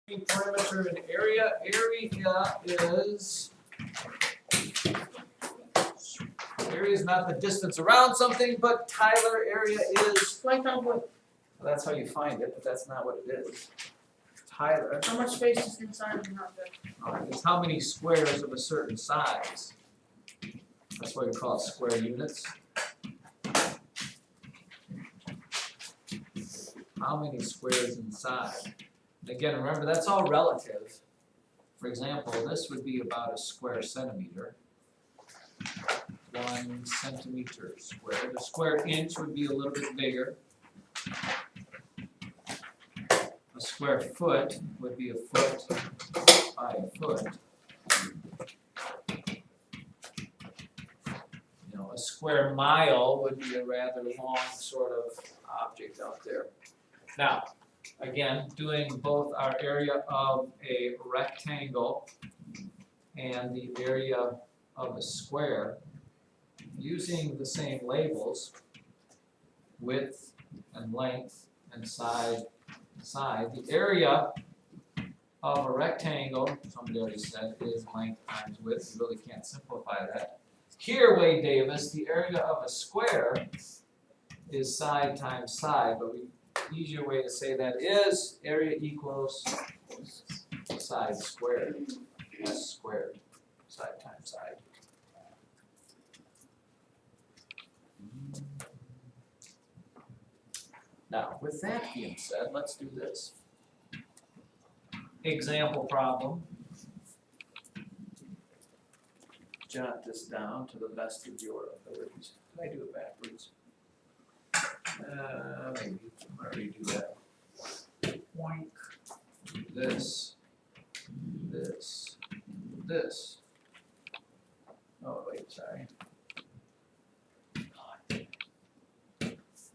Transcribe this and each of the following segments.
Perimeter and area. Area is not the distance around something, but Tyler, area is Length on width. well, that's how you find it, but that's not what it is. Tyler How much space is inside of an object? is how many squares of a certain size. That's why we call it square units. How many squares inside? Again, remember that's all relative. For example, this would be about a square centimeter. 1 centimeter squared. A square inch would be a little bit bigger. A square foot would be a foot by a foot. You know, a square mile would be a rather long sort of object out there. Now, again, doing both our area of a rectangle and the area of a square, using the same labels, width and length and side. The area of a rectangle, somebody already said, is length times width. You really can't simplify that. Here, Wade Davis, the area of a square is side times side, but the easier way to say that is area equals side squared. S squared, side times side. Now, with that being said, let's do this. Example problem. Jot this down to the best of your abilities. Did I do it backwards? Maybe. I'm gonna redo that. Point. This. Oh, wait, sorry.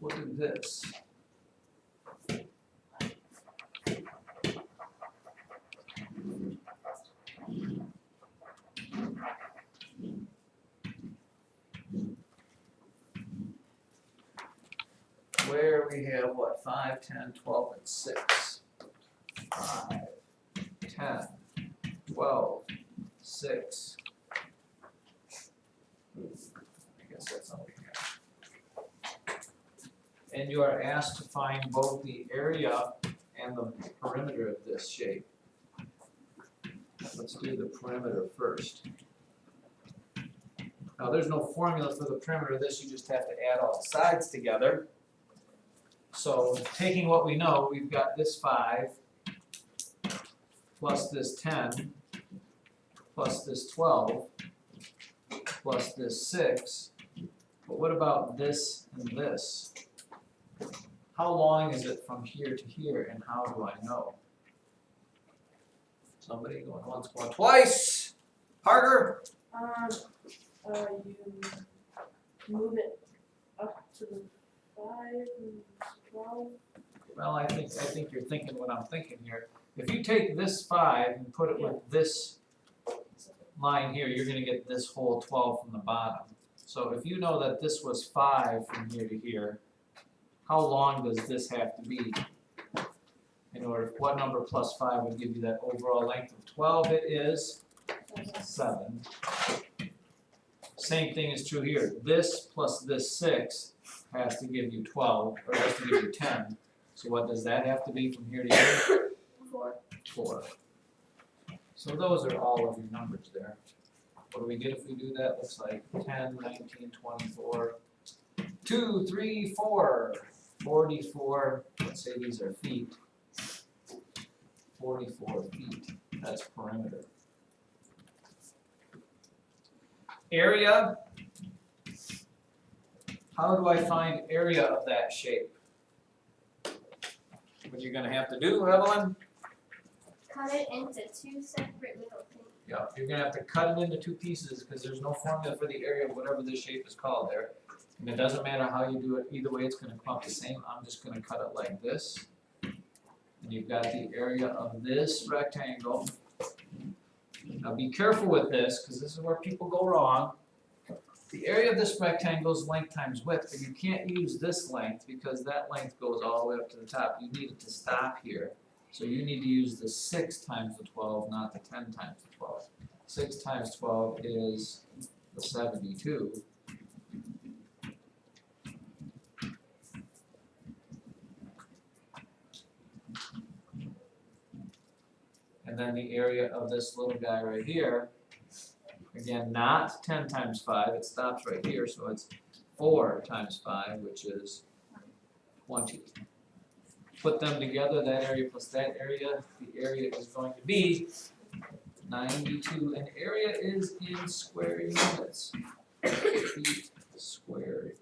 Look at this. Where we have what, 5, 10, 12, and 6. 5, 10, 12, 6. I guess that's all we have. And you are asked to find both the area and the perimeter of this shape. Let's do the perimeter first. Now there's no formula for the perimeter of this, you just have to add all the sides together. So taking what we know, we've got this 5 plus this 10 plus this 12 plus this 6. But what about this and this? How long is it from here to here, and how do I know? Somebody going once, going twice. Parker? You move it up to the 5 and 12. Well, I think you're thinking what I'm thinking here. If you take this 5 and put it with this line here, you're going to get this whole 12 from the bottom. So if you know that this was 5 from here to here, how long does this have to be? In order, what number plus 5 would give you that overall length of 12? It is 7. Same thing is true here. This plus this 6 has to give you 12, or has to give you 10. So what does that have to be from here to here? 4. So those are all of your numbers there. What do we get if we do that? Looks like 10, 19, 24, 2, 3, 4, 44. Let's say these are feet. 44 feet. That's perimeter. Area. How do I find area of that shape? What you're going to have to do, Evelyn? Cut it into 2 separate little things. Yeah, you're going to have to cut it into 2 pieces because there's no formula for the area of whatever this shape is called there. And it doesn't matter how you do it, either way it's going to come out the same. I'm just going to cut it like this. And you've got the area of this rectangle. Now be careful with this because this is where people go wrong. The area of this rectangle is length times width, but you can't use this length because that length goes all the way up to the top. You need it to stop here. So you need to use the 6 times the 12, not the 10 times the 12. 6 times 12 is the 72. And then the area of this little guy right here, again, not 10 times 5, it stops right here, so it's 4 times 5, which is 20. Put them together, that area plus that area, the area is going to be 92, and area is in square units. Feet squared.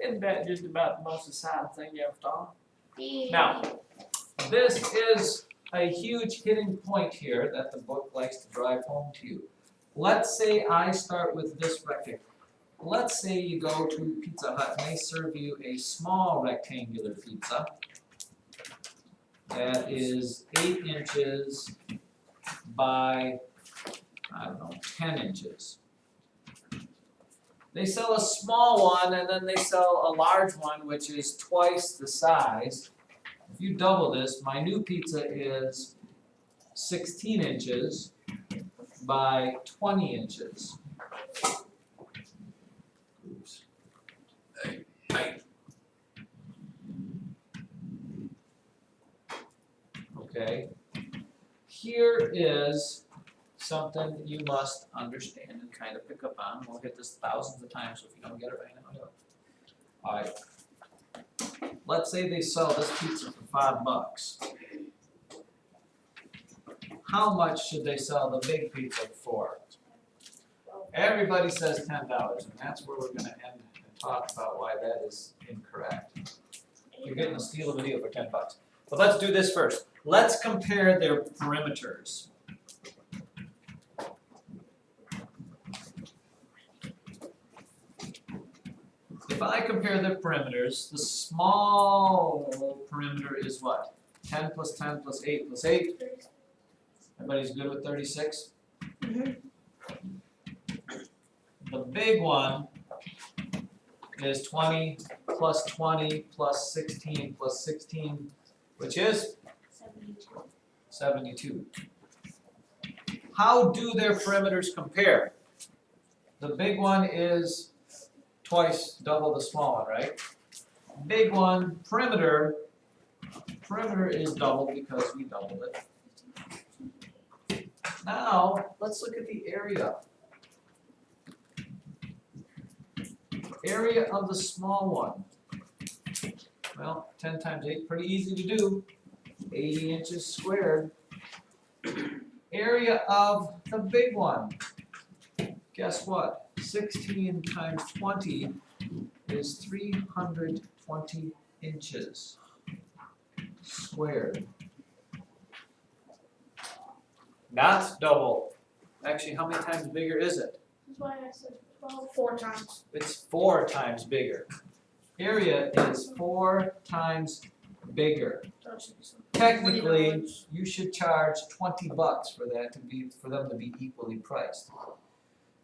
Isn't that just about the most exciting thing you ever thought? Now, this is a huge hitting point here that the book likes to drive home to you. Let's say I start with this rectangle. Let's say you go to Pizza Hut and they serve you a small rectangular pizza that is 8 inches by, 10 inches. They sell a small one and then they sell a large one which is twice the size. If you double this, my new pizza is 16 inches by 20 inches. Oops. Okay. Here is something you must understand and kind of pick up on. We'll hit this thousands of times, so if you don't get it right now, Alright. Let's say they sell this pizza for $5. How much should they sell the big pizza for? Everybody says $10, and that's where we're going to end and talk about why that is incorrect. You're getting a steal of a deal for $10. But let's do this first. Let's compare their perimeters. If I compare their perimeters, the small perimeter is what? 10 plus 10 plus 8 plus 8. Everybody's good with 36? Mhm. The big one is 20 plus 20 plus 16 plus 16, which is 72. How do their perimeters compare? The big one is twice double the small one, right? Big one, perimeter is double because we doubled it. Now, let's look at the area. Area of the small one. Well, 10 times 8, pretty easy to do. 80 inches squared. Area of the big one. Guess what? 16 times 20 is 320 inches squared. Not double. Actually, how many times bigger is it? That's why I said 4 times. It's 4 times bigger. Area is 4 times bigger. Technically, you should charge $20 for that for them to be equally priced.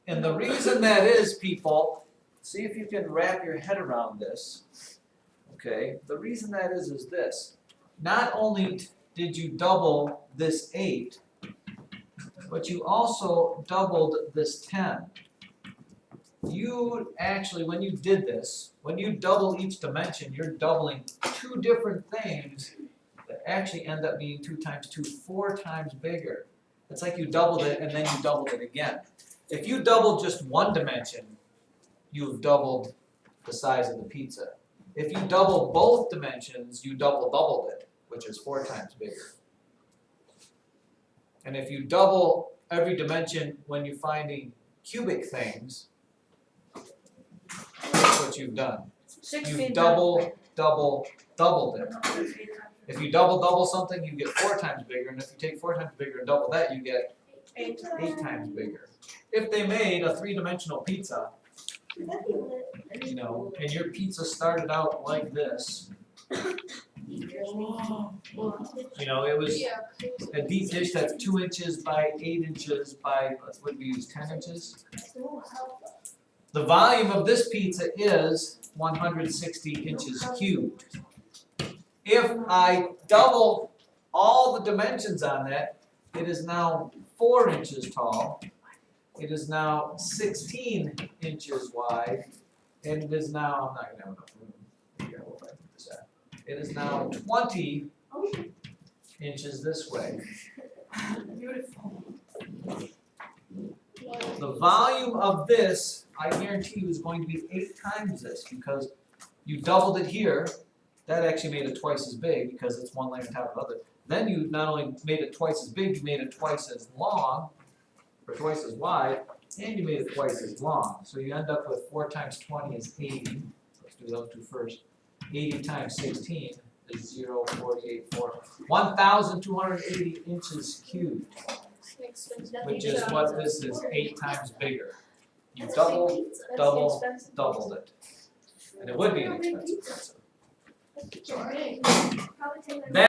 And the reason that is, people, see if you can wrap your head around this. Okay, the reason that is this. Not only did you double this 8, but you also doubled this 10. You actually, when you did this, when you double each dimension, you're doubling 2 different things that actually end up being 2 times 2, 4 times bigger. It's like you doubled it and then you doubled it again. If you double just one dimension, you've doubled the size of the pizza. If you double both dimensions, you doubled it, which is 4 times bigger. And if you double every dimension when you're finding cubic things, that's what you've done. 16 You've doubled it. If you double something, you get 4 times bigger, and if you take 4 times bigger and double that, you get 8 times bigger. If they made a 3-dimensional pizza, you know, and your pizza started out like this, you know, it was a deep dish that's 2 inches by 8 inches by, what did we use, 10 inches? The volume of this pizza is 160 inches cubed. If I double all the dimensions on that, it is now 4 inches tall. It is now 16 inches wide, and it is now, I'm not gonna have enough room. Figure out where I put this at. It is now 20 inches this way. Beautiful. The volume of this, I guarantee you, is going to be 8 times this, because you doubled it here. That actually made it twice as big, because it's one layer on top of the other. Then you not only made it twice as big, you made it twice as long, or twice as wide, and you made it twice as long. So you end up with 4 times 20 is 80. Let's do those two first. 80 times 16 is 0.484. 1,280 inches cubed, which is what this is 8 times bigger. You doubled doubled it. And it would be an expensive pizza. Probably take like That